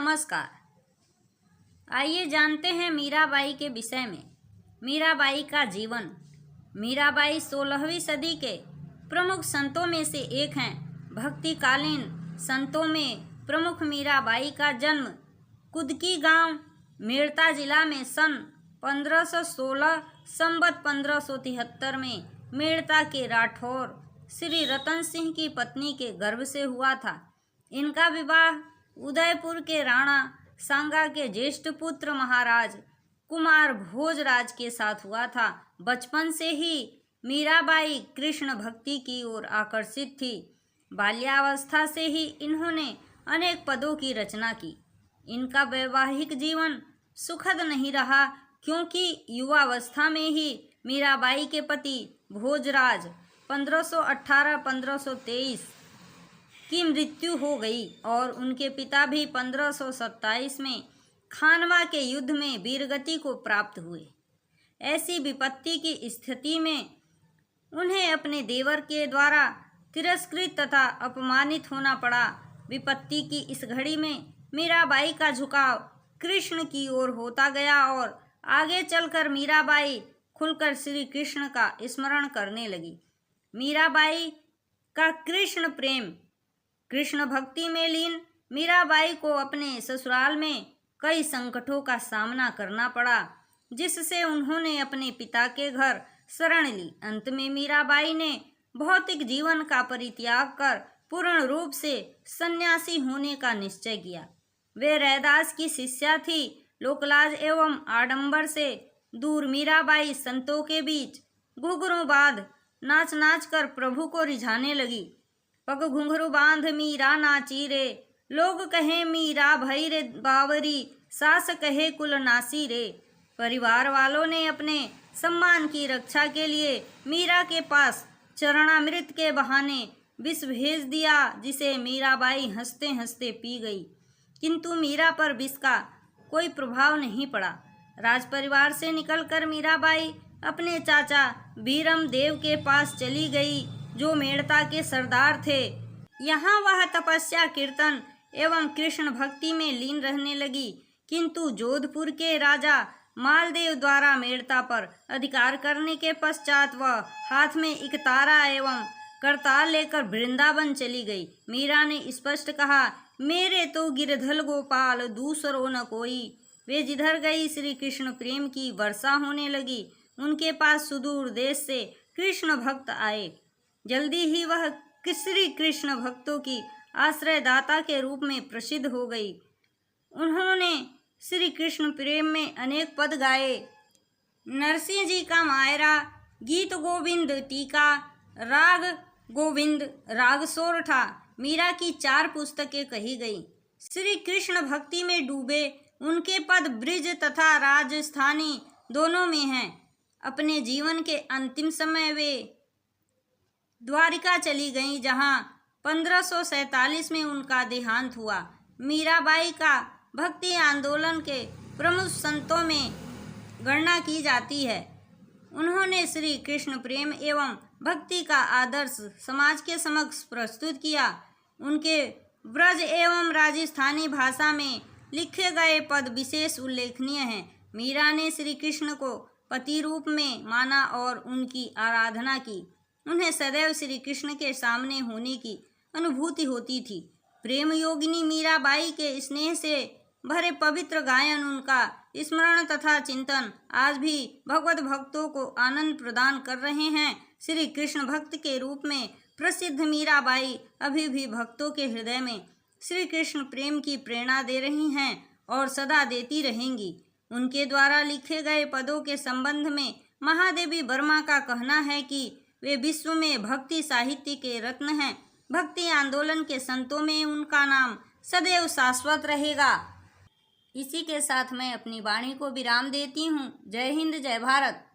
नमस्कार। आइए जानते हैं मीराबाई के विषय में। मीराबाई का जीवन। मीराबाई 16वीं सदी के प्रमुख संतों में से एक हैं। भक्तिकालीन संतों में प्रमुख मीराबाई का जन्म कुदकी गांव मेड़ता जिला में सन 1516 संवत 1573 में मेड़ता के राठौर श्री रतन सिंह की पत्नी के गर्भ से हुआ था। इनका विवाह उदयपुर के राणा सांगा के ज्येष्ठ पुत्र महाराज कुमार भोजराज के साथ हुआ था। बचपन से ही मीराबाई कृष्ण भक्ति की ओर आकर्षित थी। बाल्यावस्था से ही इन्होंने अनेक पदों की रचना की। इनका वैवाहिक जीवन सुखद नहीं रहा, क्योंकि युवावस्था में ही मीराबाई के पति भोजराज 1518-1523 की मृत्यु हो गई और उनके पिता भी 1527 में खानवा के युद्ध में वीरगति को प्राप्त हुए। ऐसी विपत्ति की स्थिति में उन्हें अपने देवर के द्वारा तिरस्कृत तथा अपमानित होना पड़ा। विपत्ति की इस घड़ी में मीराबाई का झुकाव कृष्ण की ओर होता गया और आगे चलकर मीराबाई खुलकर श्री कृष्ण का स्मरण करने लगी। मीराबाई का कृष्ण प्रेम। कृष्ण भक्ति में लीन मीराबाई को अपने ससुराल में कई संकटों का सामना करना पड़ा, जिससे उन्होंने अपने पिता के घर शरण ली। अंत में मीराबाई ने भौतिक जीवन का परित्याग कर पूर्ण रूप से सन्यासी होने का निश्चय किया। वे रैदास की शिष्या थी। लोकलाज एवं आडंबर से दूर मीराबाई संतों के बीच घुंघरू बांध नाच नाच कर प्रभु को रिझाने लगी। पग घुंघरू बांध मीरा नाची रे, लोग कहे मीरा भई रे बावरी, सास कहे कुल नासी रे। परिवार वालों ने अपने सम्मान की रक्षा के लिए मीरा के पास चरणामृत के बहाने विष भेज दिया, जिसे मीराबाई हंसते हंसते पी गई। किंतु मीरा पर विष का कोई प्रभाव नहीं पड़ा। राजपरिवार से निकलकर मीराबाई अपने चाचा बीरम देव के पास चली गई, जो मेड़ता के सरदार थे। यहाँ वह तपस्या, कीर्तन एवं कृष्ण भक्ति में लीन रहने लगी। किंतु जोधपुर के राजा मालदेव द्वारा मेड़ता पर अधिकार करने के पश्चात वह हाथ में एक तारा एवं करताल लेकर वृंदावन चली गई। मीरा ने स्पष्ट कहा, मेरे तो गिरधल गोपाल दूसरो न कोई। वे जिधर गई श्री कृष्ण प्रेम की वर्षा होने लगी। उनके पास सुदूर देश से कृष्ण भक्त आए। जल्दी ही वह श्री कृष्ण भक्तों की आश्रयदाता के रूप में प्रसिद्ध हो गई। उन्होंने श्री कृष्ण प्रेम में अनेक पद गाए। नरसिंह जी का मायरा, गीत गोविंद टीका, राग गोविंद, राग सोरठा, मीरा की 4 पुस्तकें कही गई। श्री कृष्ण भक्ति में डूबे उनके पद ब्रिज तथा राजस्थानी दोनों में हैं। अपने जीवन के अंतिम समय वे द्वारिका चली गईं, जहां 1547 में उनका देहांत हुआ। मीराबाई का भक्ति आंदोलन के प्रमुख संतों में गणना की जाती है। उन्होंने श्री कृष्ण प्रेम एवं भक्ति का आदर्श समाज के समक्ष प्रस्तुत किया। उनके ब्रज एवं राजस्थानी भाषा में लिखे गए पद विशेष उल्लेखनीय हैं। मीरा ने श्री कृष्ण को पति रूप में माना और उनकी आराधना की। उन्हें सदैव श्री कृष्ण के सामने होने की अनुभूति होती थी। प्रेम योगिनी मीराबाई के स्नेह से भरे पवित्र गायन, उनका स्मरण तथा चिंतन आज भी भगवत भक्तों को आनंद प्रदान कर रहे हैं। श्री कृष्ण भक्त के रूप में प्रसिद्ध मीराबाई अभी भी भक्तों के हृदय में श्री कृष्ण प्रेम की प्रेरणा दे रही हैं और सदा देती रहेंगी। उनके द्वारा लिखे गए पदों के संबंध में महादेवी वर्मा का कहना है कि वे विश्व में भक्ति साहित्य के रत्न हैं। भक्ति आंदोलन के संतों में उनका नाम सदैव शाश्वत रहेगा। इसी के साथ मैं अपनी वाणी को विराम देती हूँ। जय हिंद, जय भारत।